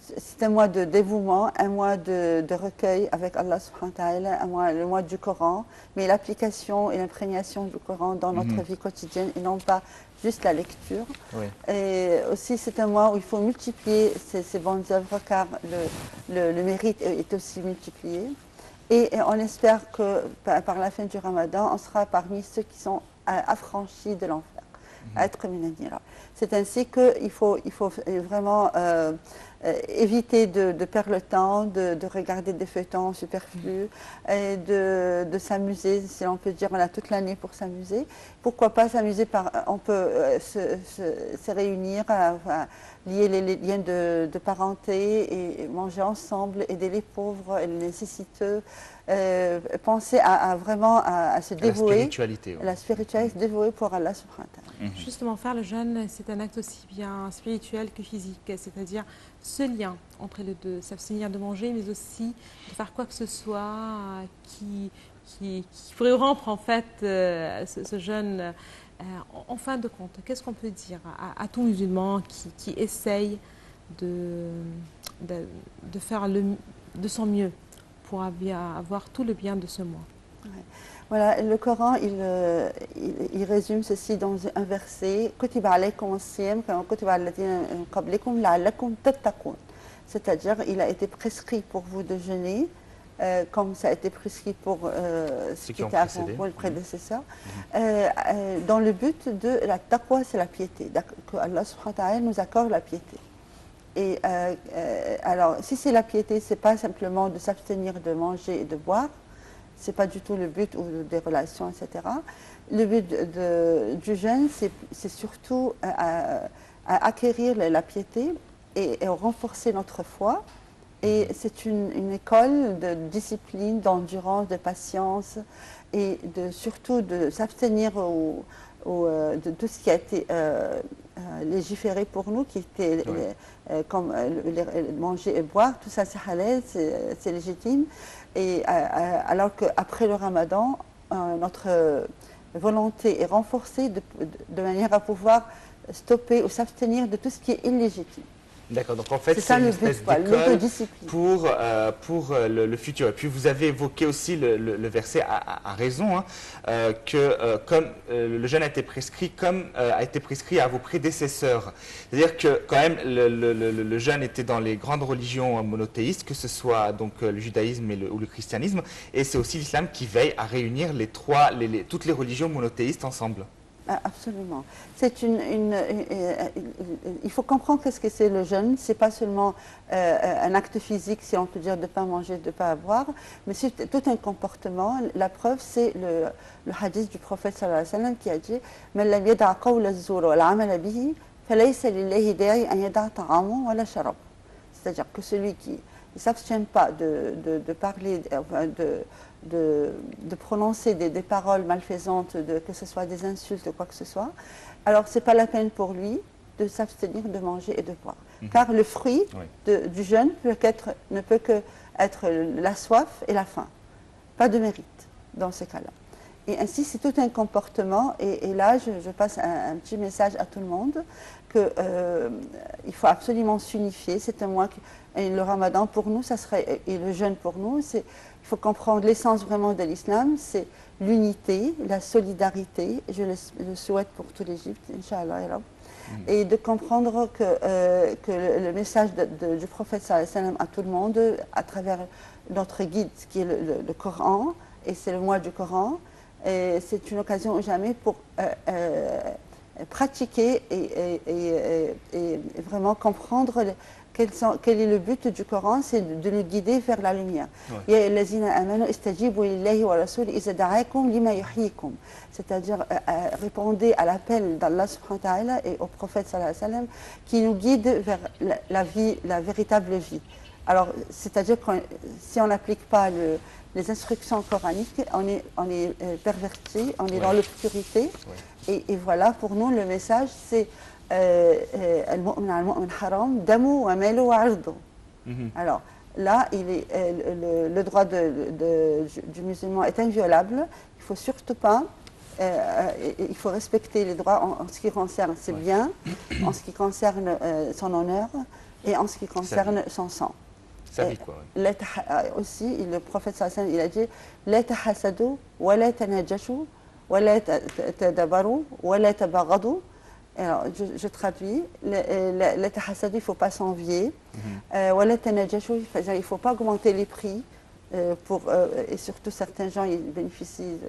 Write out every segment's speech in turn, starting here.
C'est un mois de dévouement, un mois de recueil avec Allah subhanahu wa ta'ala, le mois du Coran, mais l'application et l'imprégnation du Coran dans notre vie quotidienne et non pas juste la lecture. Oui. Et aussi c'est un mois où il faut multiplier ces bonnes œuvres car le mérite est aussi multiplié. Et on espère que par la fin du Ramadan, on sera parmi ceux qui sont affranchis de l'enfer. C'est ainsi qu'il faut vraiment éviter de perdre le temps, de regarder des feuilletons superflus et de s'amuser, si on peut dire, on a toute l'année pour s'amuser. Pourquoi pas s'amuser on peut se réunir, lier les liens de parenté et manger ensemble, aider les pauvres et les nécessiteux. Penser vraiment à se dévouer. La spiritualité. Oui. La spiritualité, se dévouer pour Allah subhanahu wa ta'ala. Justement, faire le jeûne, c'est un acte aussi bien spirituel que physique, c'est-à-dire ce lien entre les deux, s'abstenir de manger, mais aussi de faire quoi que ce soit qui pourrait rompre en fait ce jeûne. En fin de compte, qu'est-ce qu'on peut dire à tout musulman qui essaye de faire de son mieux pour avoir tout le bien de ce mois? Ouais. Voilà, le Coran, il résume ceci dans un verset, c'est-à-dire il a été prescrit pour vous de jeûner, comme ça a été prescrit pour ce qui était avant, pour le prédécesseur, dans le but de la taqwa, c'est la piété, que Allah subhanahu wa ta'ala nous accorde la piété. Et alors, si c'est la piété, c'est pas simplement de s'abstenir de manger et de boire, c'est pas du tout le but ou des relations, etc. Le but du jeûne, c'est surtout à acquérir la piété et renforcer notre foi. Et c'est une école de discipline, d'endurance, de patience et surtout de s'abstenir de tout ce qui a été légiféré pour nous, qui était comme manger et boire, tout ça c'est halal, c'est légitime. Et alors qu'après le Ramadan, notre volonté est renforcée de manière à pouvoir stopper ou s'abstenir de tout ce qui est illégitime. D'accord, donc en fait c'est une espèce d'école pour le futur. Et puis vous avez évoqué aussi le verset à raison, que comme le jeûne a été prescrit, comme a été prescrit à vos prédécesseurs. C'est-à-dire que quand même le jeûne était dans les grandes religions monothéistes, que ce soit donc le judaïsme ou le christianisme, et c'est aussi l'islam qui veille à réunir toutes les religions monothéistes ensemble. Absolument. Il faut comprendre qu'est-ce que c'est le jeûne. C'est pas seulement un acte physique, si on peut dire, de ne pas manger, de ne pas boire, mais c'est tout un comportement. La preuve, c'est le hadith du prophète sallallahu alayhi wa sallam qui a dit "Man lam yada' qawla az-zur wal 'amala bihi, falaysa lillahi da'i an yada' ta'amahu wala sharab." C'est-à-dire que celui qui ne s'abstient pas de parler, de prononcer des paroles malfaisantes, que ce soit des insultes ou quoi que ce soit, alors ce n'est pas la peine pour lui de s'abstenir de manger et de boire. Car le fruit du jeûne ne peut que être la soif et la faim, pas de mérite dans ce cas-là. Et ainsi, c'est tout un comportement, et là, je passe un petit message à tout le monde, qu'il faut absolument s'unifier. C'est un mois, et le Ramadan pour nous, et le jeûne pour nous, il faut comprendre l'essence vraiment de l'islam, c'est l'unité, la solidarité, je le souhaite pour tout l'Égypte, Inch'Allah, et de comprendre que le message du prophète sallallahu alayhi wa sallam à tout le monde, à travers notre guide, qui est le Coran, et c'est le mois du Coran, et c'est une occasion ou jamais pour pratiquer et vraiment comprendre quel est le but du Coran, c'est de nous guider vers la lumière. C'est-à-dire répondez à l'appel d'Allah subhanahu wa ta'ala et au prophète sallallahu alayhi wa sallam qui nous guide vers la vie, la véritable vie. Alors, c'est-à-dire que si on n'applique pas les instructions coraniques, on est perverti, on est dans l'obscurité. Et voilà, pour nous, le message, c'est alors là, le droit du musulman est inviolable. Il ne faut surtout pas, il faut respecter les droits en ce qui concerne ses biens, en ce qui concerne son honneur, et en ce qui concerne son sang. Ça dit quoi? Aussi, le prophète sallallahu alayhi wa sallam, il a dit la tahasadu wa la tanajashu wa la tadabaru wa la tabaghadu. Alors, je traduis, la tahasadu, il ne faut pas s'envier, wa la tanajashu, il ne faut pas augmenter les prix, et surtout certains gens ils bénéficient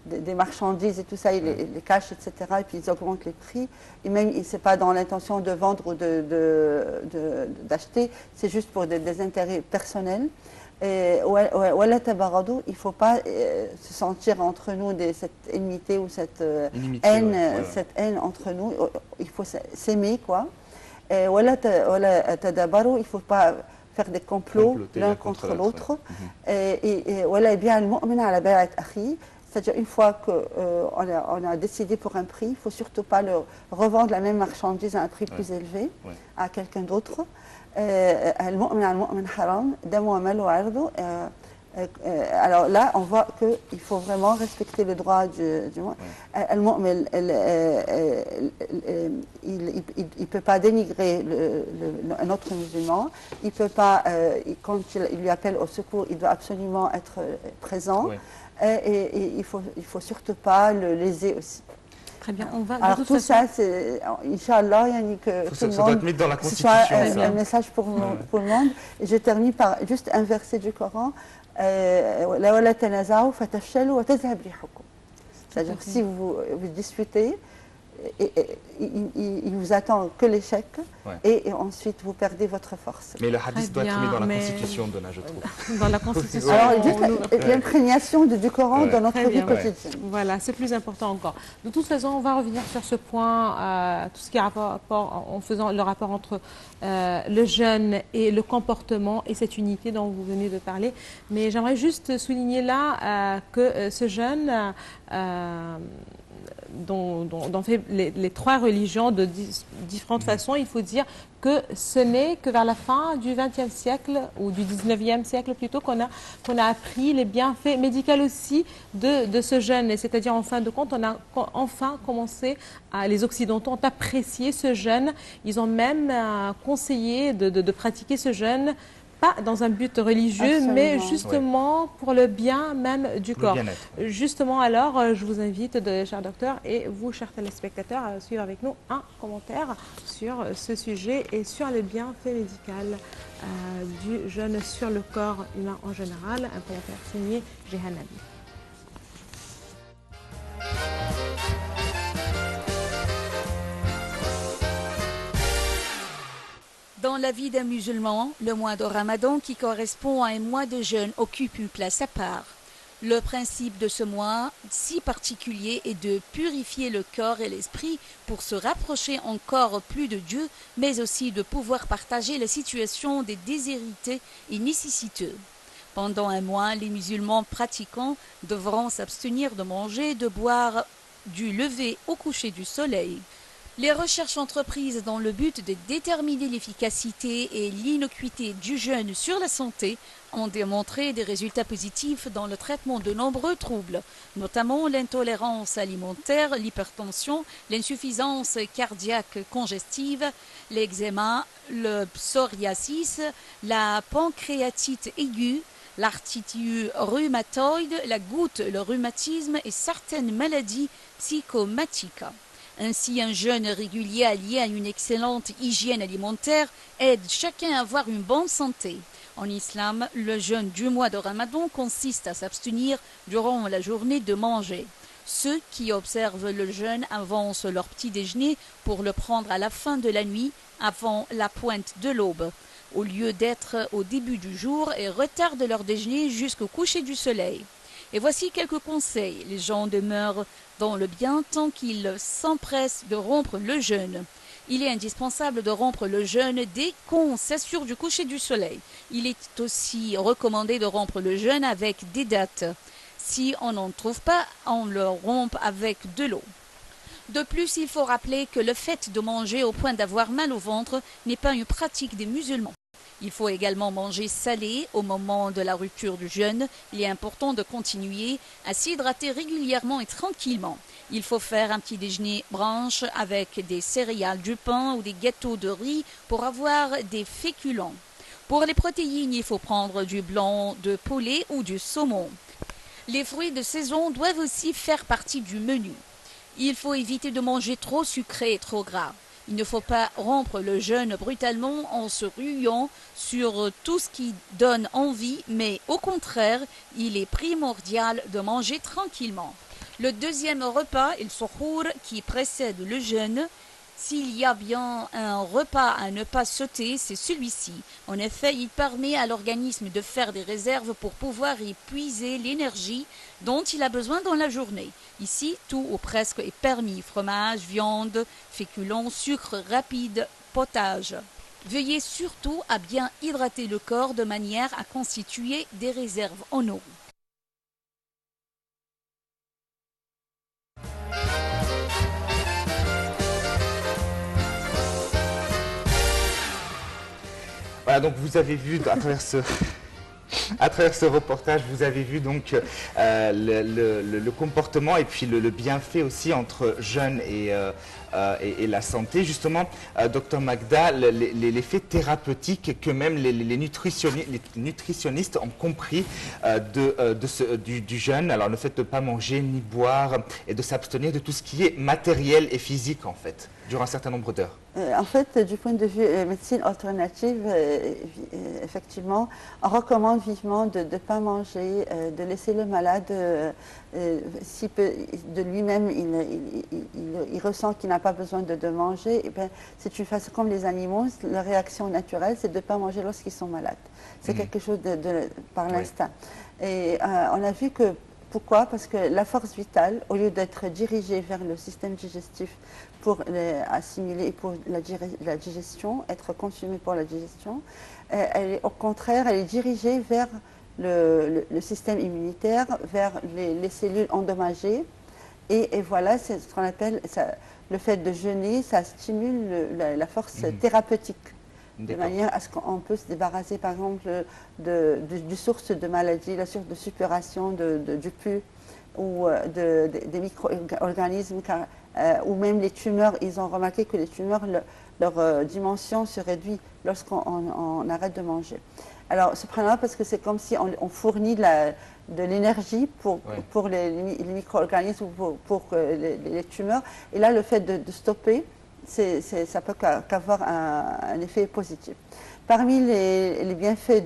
des marchandises et tout ça, ils les cachent, etc. Et puis ils augmentent les prix. Et même, ce n'est pas dans l'intention de vendre ou d'acheter, c'est juste pour des intérêts personnels. Il ne faut pas se sentir entre nous cette enmité ou cette haine entre nous. Il faut s'aimer, quoi. Il ne faut pas faire des complots l'un contre l'autre. C'est-à-dire une fois qu'on a décidé pour un prix, il ne faut surtout pas revendre la même marchandise à un prix plus élevé à quelqu'un d'autre. Alors là, on voit qu'il faut vraiment respecter le droit du monde. Il ne peut pas dénigrer un autre musulman. Il peut pas, quand il lui appelle au secours, il doit absolument être présent. Et il ne faut surtout pas le léser aussi. Très bien, on va. Alors tout ça, c'est, Inch'Allah, que tout le monde, mettre dans la Constitution, soit un message pour le monde. Et je termine par juste un verset du Coran. C'est-à-dire si vous disputez, il vous attend que l'échec et ensuite vous perdez votre force. Mais le hadith doit être mis dans la Constitution, Donna, je trouve. Dans la Constitution. Alors, juste l'imprégnation du Coran dans notre vie quotidienne. Voilà, c'est plus important encore. De toute façon, on va revenir sur ce point, tout ce qui a rapport, en faisant le rapport entre le jeûne et le comportement et cette unité dont vous venez de parler. Mais j'aimerais juste souligner là que ce jeûne dont fait les trois religions de différentes façons, il faut dire que ce n'est que vers la fin du XXe siècle ou du XIXe siècle plutôt qu'on a appris les bienfaits médicaux aussi de ce jeûne. C'est-à-dire en fin de compte, on a enfin commencé, les Occidentaux ont apprécié ce jeûne. Ils ont même conseillé de pratiquer ce jeûne, pas dans un but religieux, mais justement pour le bien même du corps. Justement, alors, je vous invite, cher docteur, et vous, chers téléspectateurs, à suivre avec nous un commentaire sur ce sujet et sur les bienfaits médicaux du jeûne sur le corps humain en général. Un commentaire signé Jehan Nabi. Dans la vie d'un musulman, le mois de Ramadan, qui correspond à un mois de jeûne, occupe une place à part. Le principe de ce mois si particulier est de purifier le corps et l'esprit pour se rapprocher encore plus de Dieu, mais aussi de pouvoir partager la situation des déshérités et nécessiteux. Pendant un mois, les musulmans pratiquants devront s'abstenir de manger et de boire du lever au coucher du soleil. Les recherches entreprises dans le but de déterminer l'efficacité et l'innocuité du jeûne sur la santé ont démontré des résultats positifs dans le traitement de nombreux troubles, notamment l'intolérance alimentaire, l'hypertension, l'insuffisance cardiaque congestive, l'eczéma, le psoriasis, la pancréatite aiguë, l'arthrite rhumatoïde, la goutte, le rhumatisme et certaines maladies psychomatiques. Ainsi, un jeûne régulier allié à une excellente hygiène alimentaire aide chacun à avoir une bonne santé. En islam, le jeûne du mois de Ramadan consiste à s'abstenir durant la journée de manger. Ceux qui observent le jeûne avancent leur petit déjeuner pour le prendre à la fin de la nuit, avant la pointe de l'aube, au lieu d'être au début du jour, et retardent leur déjeuner jusqu'au coucher du soleil. Et voici quelques conseils. Les gens demeurent dans le bien tant qu'ils s'empressent de rompre le jeûne. Il est indispensable de rompre le jeûne dès qu'on s'assure du coucher du soleil. Il est aussi recommandé de rompre le jeûne avec des dattes. Si on n'en trouve pas, on le rompt avec de l'eau. De plus, il faut rappeler que le fait de manger au point d'avoir mal au ventre n'est pas une pratique des musulmans. Il faut également manger salé au moment de la rupture du jeûne. Il est important de continuer à s'hydrater régulièrement et tranquillement. Il faut faire un petit déjeuner branche avec des céréales, du pain ou des gâteaux de riz pour avoir des féculents. Pour les protéines, il faut prendre du blanc de poulet ou du saumon. Les fruits de saison doivent aussi faire partie du menu. Il faut éviter de manger trop sucré et trop gras. Il ne faut pas rompre le jeûne brutalement en se ruant sur tout ce qui donne envie, mais au contraire, il est primordial de manger tranquillement. Le deuxième repas, le suhour, qui précède le jeûne, s'il y a bien un repas à ne pas sauter, c'est celui-ci. En effet, il permet à l'organisme de faire des réserves pour pouvoir épuiser l'énergie dont il a besoin dans la journée. Ici, tout ou presque est permis. Fromage, viande, féculents, sucre rapide, potage. Veuillez surtout à bien hydrater le corps de manière à constituer des réserves en eau. Voilà, donc vous avez vu à travers ce reportage, vous avez vu donc le comportement et puis le bienfait aussi entre jeûne et la santé. Justement, Dr Magda, l'effet thérapeutique que même les nutritionnistes ont compris du jeûne, alors le fait de ne pas manger ni boire et de s'abstenir de tout ce qui est matériel et physique en fait, durant un certain nombre d'heures. En fait, du point de vue médecine alternative, effectivement, on recommande vivement de ne pas manger, de laisser le malade, si de lui-même il ressent qu'il n'a pas besoin de manger, et bien, c'est une façon comme les animaux, leur réaction naturelle, c'est de ne pas manger lorsqu'ils sont malades. C'est quelque chose par l'instinct. Oui. Et on a vu que pourquoi? Parce que la force vitale, au lieu d'être dirigée vers le système digestif pour assimiler, pour la digestion, être consommée pour la digestion, au contraire, elle est dirigée vers le système immunitaire, vers les cellules endommagées. Et voilà, c'est ce qu'on appelle, le fait de jeûner, ça stimule la force thérapeutique. De manière à ce qu'on peut se débarrasser, par exemple, du source de maladie, la source de suppuration du pus ou des micro-organismes, ou même les tumeurs. Ils ont remarqué que les tumeurs, leur dimension se réduit lorsqu'on arrête de manger. Alors, cependant, parce que c'est comme si on fournit de l'énergie pour les micro-organismes ou pour les tumeurs. Et là, le fait de stopper, ça peut qu'avoir un effet positif. Parmi les bienfaits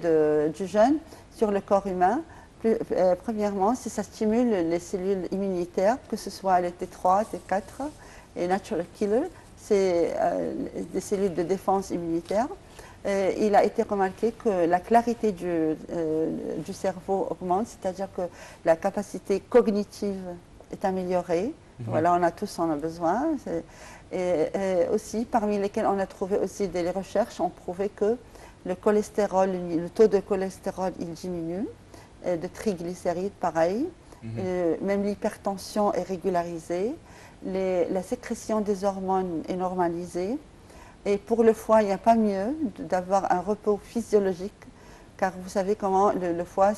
du jeûne sur le corps humain, premièrement, ça stimule les cellules immunitaires, que ce soit les T3, T4 et natural killer, c'est des cellules de défense immunitaire. Il a été remarqué que la clarité du cerveau augmente, c'est-à-dire que la capacité cognitive est améliorée. Voilà, on a besoin. Et aussi, parmi lesquels on a trouvé aussi des recherches, ont prouvé que le cholestérol, le taux de cholestérol, il diminue, de triglycérides, pareil. Même l'hypertension est régularisée, la sécrétion des hormones est normalisée. Et pour le foie, il n'y a pas mieux d'avoir un repos physiologique, car vous savez comment le foie,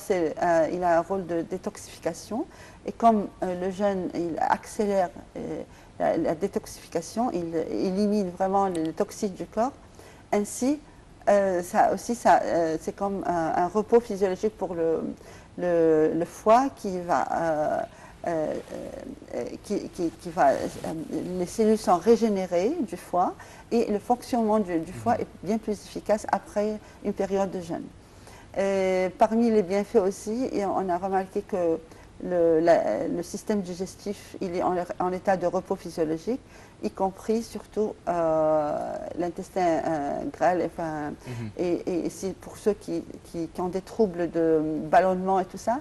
il a un rôle de détoxification. Et comme le jeûne, il accélère la détoxification, il élimine vraiment les toxiques du corps. Ainsi, c'est comme un repos physiologique pour le foie qui va... les cellules sont régénérées du foie et le fonctionnement du foie est bien plus efficace après une période de jeûne. Parmi les bienfaits aussi, on a remarqué que le système digestif il est en état de repos physiologique, y compris surtout l'intestin grêle. Et pour ceux qui ont des troubles de ballonnement et tout ça,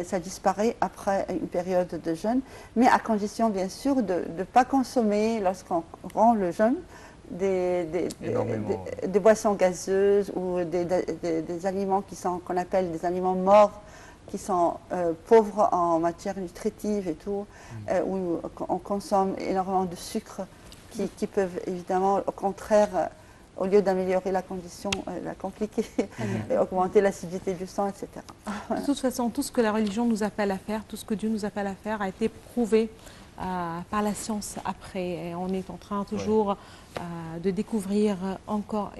ça disparaît après une période de jeûne, mais à condition bien sûr de ne pas consommer, lorsqu'on rompt le jeûne, des boissons gazeuses ou des aliments qu'on appelle des aliments morts, qui sont pauvres en matière nutritive et tout, où on consomme énormément de sucre qui peuvent évidemment, au contraire, au lieu d'améliorer la condition, la compliquer, et augmenter l'acidité du sang, etc. De toute façon, tout ce que la religion nous appelle à faire, tout ce que Dieu nous appelle à faire a été prouvé par la science après. Et on est en train toujours de découvrir encore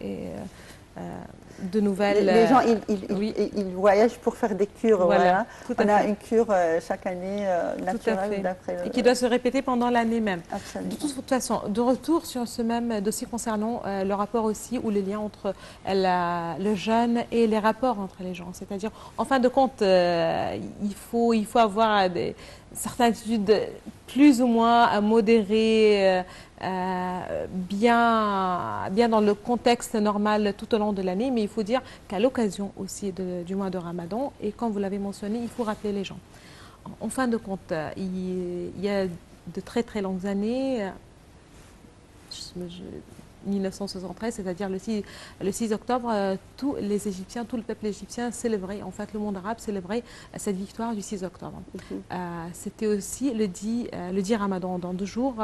de nouvelles... Les gens, ils voyagent pour faire des cures. Voilà. On a une cure chaque année naturelle d'après... Et qui doit se répéter pendant l'année même. Absolument. De toute façon, de retour sur ce même dossier concernant le rapport aussi ou le lien entre le jeûne et les rapports entre les gens. C'est-à-dire, en fin de compte, il faut avoir certaines attitudes plus ou moins modérées, bien dans le contexte normal tout au long de l'année, mais il faut dire qu'à l'occasion aussi du mois de Ramadan, et comme vous l'avez mentionné, il faut rappeler les gens. En fin de compte, il y a de très très longues années, 1973, c'est-à-dire le 6 octobre, tous les Égyptiens, tout le peuple égyptien célébrait, en fait le monde arabe célébrait cette victoire du 6 octobre. C'était aussi le 10 Ramadan, dans 2 jours.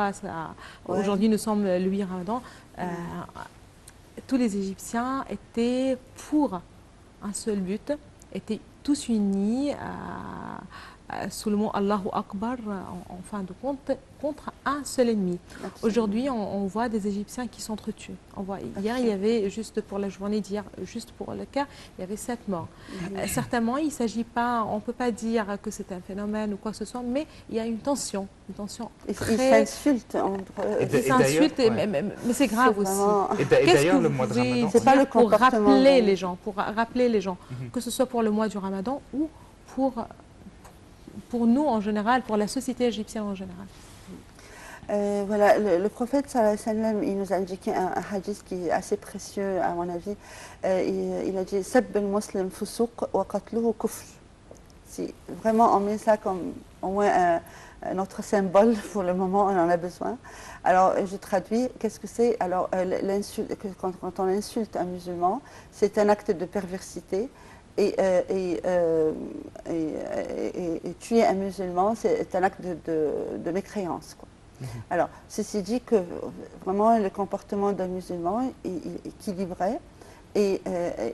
Aujourd'hui nous sommes le 8 Ramadan. Tous les Égyptiens étaient pour un seul but, étaient tous unis sous le mot Allahu Akbar, en fin de compte, contre un seul ennemi. Aujourd'hui, on voit des Égyptiens qui s'entretuent. Hier, il y avait, juste pour la journée d'hier, juste pour le cas, il y avait 7 morts. Certainement, il ne s'agit pas, on ne peut pas dire que c'est un phénomène ou quoi que ce soit, mais il y a une tension très... Ils s'insultent entre eux. Ils s'insultent, mais c'est grave aussi. Et d'ailleurs, le mois de Ramadan... C'est pas le comportement pour rappeler les gens, que ce soit pour le mois du Ramadan ou pour nous en général, pour la société égyptienne en général. Voilà, le prophète sallallahu alayhi wa sallam, il nous a indiqué un hadith qui est assez précieux à mon avis. Il a dit « Sabb al-muslim fusuq wa qatluhu kufr ». Si vraiment on met ça comme au moins notre symbole pour le moment, on en a besoin. Alors je traduis, qu'est-ce que c'est? Alors quand on insulte un musulman, c'est un acte de perversité. Et tuer un musulman, c'est un acte de mécréance, quoi. Alors, ceci dit que vraiment le comportement d'un musulman est équilibré et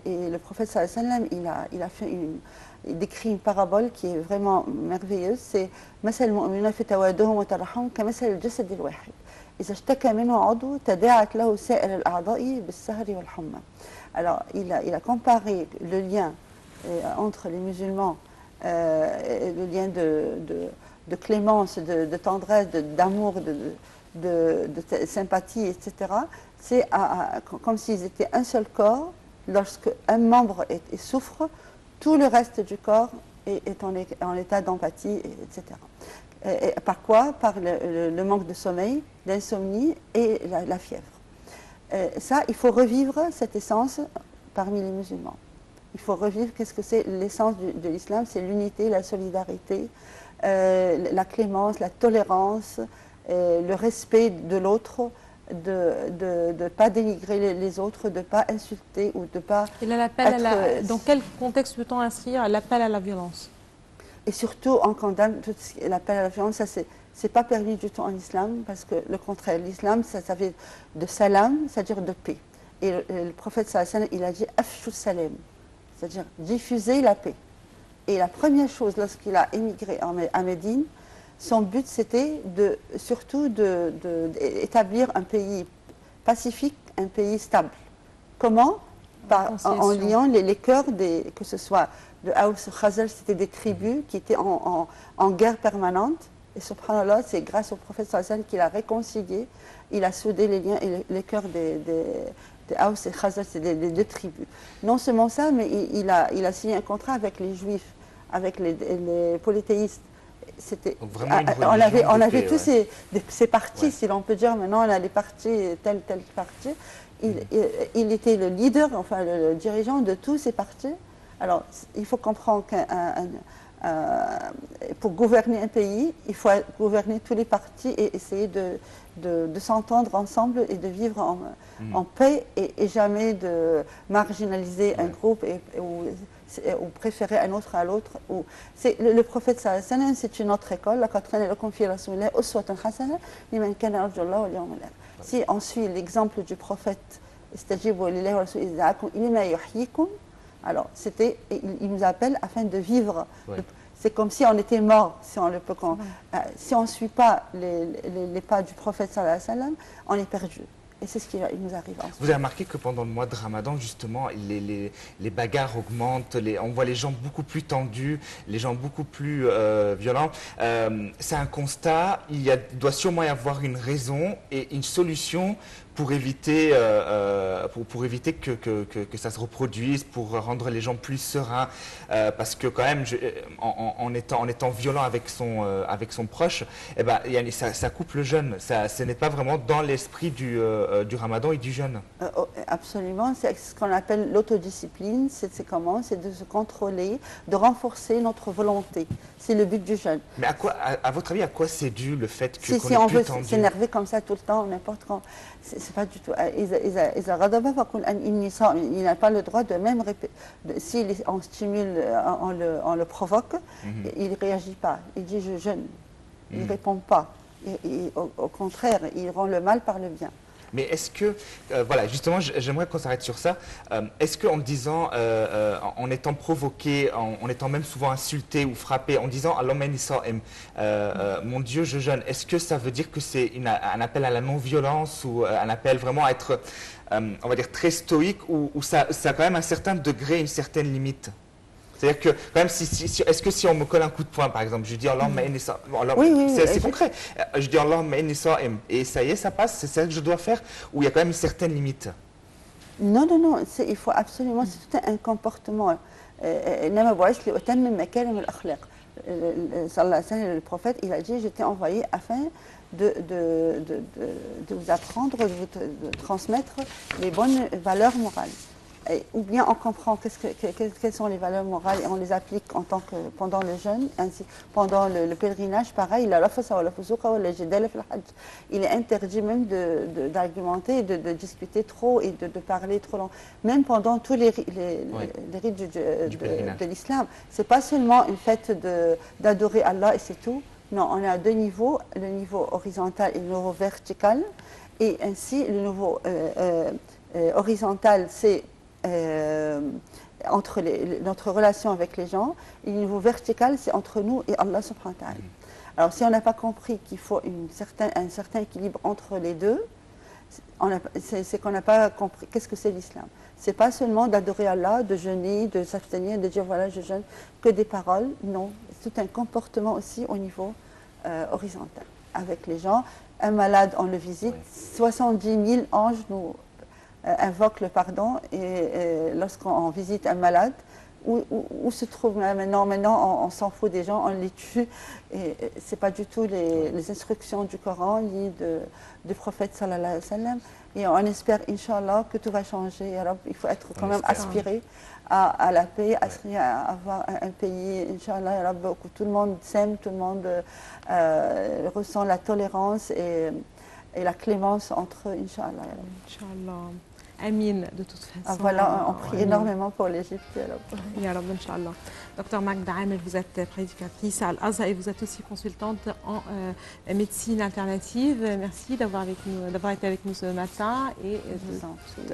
le prophète sallallahu alayhi wa sallam, il décrit une parabole qui est vraiment merveilleuse. C'est مثل المؤمنين في توادهم وتراحمهم كمثل الجسد الواحد إذا اشتكى منه عضو تداعت له سائر الأعضاء بالسهر والحمى. Alors, il a comparé le lien entre les musulmans, le lien de clémence, de tendresse, d'amour, de sympathie, etc. C'est comme s'ils étaient un seul corps. Lorsque un membre souffre, tout le reste du corps est en état d'empathie, etc. Et par quoi? Par le manque de sommeil, l'insomnie et la fièvre. Ça, il faut revivre cette essence parmi les musulmans. Il faut revivre qu'est-ce que c'est l'essence de l'islam, c'est l'unité, la solidarité, la clémence, la tolérance, le respect de l'autre, de ne pas dénigrer les autres, de ne pas insulter ou de ne pas... Et là, dans quel contexte peut-on inscrire l'appel à la violence? Et surtout, on condamne l'appel à la violence, ça c'est pas permis du tout en islam, parce que le contraire, l'islam, ça vient de salam, c'est-à-dire de paix. Et le prophète sallallahu alayhi wa sallam, il a dit « afshu salam », c'est-à-dire diffuser la paix. Et la première chose, lorsqu'il a émigré à Médine, son but c'était surtout d'établir un pays pacifique, un pays stable. Comment? En liant les cœurs, que ce soit de Aous et Khazraj, c'était des tribus qui étaient en guerre permanente. Et subhanallah, c'est grâce au prophète sallallahu alayhi wa sallam qu'il a réconcilié, il a soudé les liens et les cœurs des Aous et Khazraj, c'est des 2 tribus. Non seulement ça, mais il a signé un contrat avec les juifs, avec les polythéistes. On avait tous ces partis, si l'on peut dire. Maintenant, on a les partis, tel parti. Il était le leader, enfin le dirigeant de tous ces partis. Alors, il faut comprendre que pour gouverner un pays, il faut gouverner tous les partis et essayer de s'entendre ensemble et de vivre en paix et jamais de marginaliser un groupe ou préférer un autre à l'autre. Le prophète sallallahu alayhi wa sallam, c'est une autre école. Si on suit l'exemple du prophète, alors il nous appelle afin de vivre. C'est comme si on était mort, si on ne suit pas les pas du prophète sallallahu alayhi wa sallam, on est perdu. Et c'est ce qui nous arrive. Vous avez remarqué que pendant le mois de Ramadan, justement, les bagarres augmentent, on voit les gens beaucoup plus tendus, les gens beaucoup plus violents. C'est un constat, il doit sûrement y avoir une raison et une solution pour éviter, que ça se reproduise, pour rendre les gens plus sereins. Parce que quand même, en étant violent avec son proche, eh ben, ça coupe le jeûne. Ce n'est pas vraiment dans l'esprit du Ramadan et du jeûne. Absolument, c'est ce qu'on appelle l'autodiscipline. C'est comment? C'est de se contrôler, de renforcer notre volonté. C'est le but du jeûne. Mais à votre avis, à quoi c'est dû le fait qu'on si on veut s'énerver comme ça tout le temps, n'importe quand, c'est pas du tout. Il n'a pas le droit de même répéter. Si on stimule, on le provoque, il ne réagit pas. Il dit je jeûne. Il ne répond pas. Au contraire, il rend le mal par le bien. Mais est-ce que, voilà, justement, j'aimerais qu'on s'arrête sur ça. Est-ce qu'en disant, en étant provoqué, en étant même souvent insulté ou frappé, en disant Allahumma inni sa'im, mon Dieu, je jeûne, est-ce que ça veut dire que c'est un appel à la non-violence ou un appel vraiment à être, on va dire, très stoïque ou ça a quand même un certain degré, une certaine limite? C'est-à-dire que, quand même, est-ce que si on me colle un coup de poing, par exemple, je dis Allahumma inni sa'im, c'est concret, je dis Allahumma inni sa'im, et ça y est, ça passe, c'est ça que je dois faire, ou il y a quand même une certaine limite? Non, non, non, il faut absolument, c'est tout un comportement. Le prophète, il a dit, je t'ai envoyé afin de vous apprendre, de vous transmettre les bonnes valeurs morales. Ou bien on comprend quelles sont les valeurs morales et on les applique pendant le jeûne, ainsi pendant le pèlerinage, pareil. Il est interdit même d'argumenter, de discuter trop et de parler trop long, même pendant tous les rites de l'islam. C'est pas seulement une fête d'adorer Allah et c'est tout. Non, on a deux niveaux, le niveau horizontal et le niveau vertical. Et ainsi, le niveau horizontal, c'est entre notre relation avec les gens, et le niveau vertical, c'est entre nous et Allah subhanahu wa ta'ala. Alors, si on n'a pas compris qu'il faut un certain équilibre entre les deux, c'est qu'on n'a pas compris qu'est-ce que c'est l'islam. C'est pas seulement d'adorer Allah, de jeûner, de s'abstenir, de dire voilà, je jeûne, que des paroles. Non, c'est tout un comportement aussi au niveau horizontal. Avec les gens, un malade, on le visite, 70 000 anges nous invoque le pardon et lorsqu'on visite un malade, où se trouve maintenant on s'en fout des gens, on les tue et c'est pas du tout les instructions du Coran ni du prophète sallallahu alayhi wa sallam et on espère Inch'Allah que tout va changer. Alors, il faut être quand même aspiré à la paix, aspirer à avoir un pays Inch'Allah où tout le monde s'aime, tout le monde ressent la tolérance et la clémence entre eux, Inch'Allah. Inch'Allah. Amine, de toute façon. Voilà, on prie énormément pour l'Égypte. Ya Rabbi, Inch'Allah. Docteur Magda Amel, vous êtes prédicatrice à Al-Azhar et vous êtes aussi consultante en médecine alternative. Merci d'avoir été avec nous ce matin et de toutes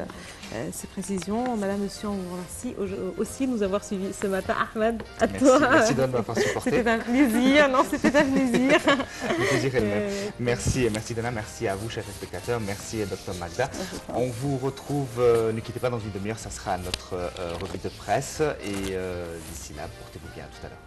ces précisions. Madame, monsieur, on vous remercie aussi de nous avoir suivis ce matin. Ahmed, à toi. Merci de m'avoir supporté. C'était un plaisir. Non, c'était un plaisir. Le plaisir est le même. Merci Donna, merci à vous, chers spectateurs. Merci, Docteur Magda. On vous retrouve, ne quittez pas dans une demi-heure, ça sera notre revue de presse. Et d'ici là, portez-vous bien, à tout à l'heure.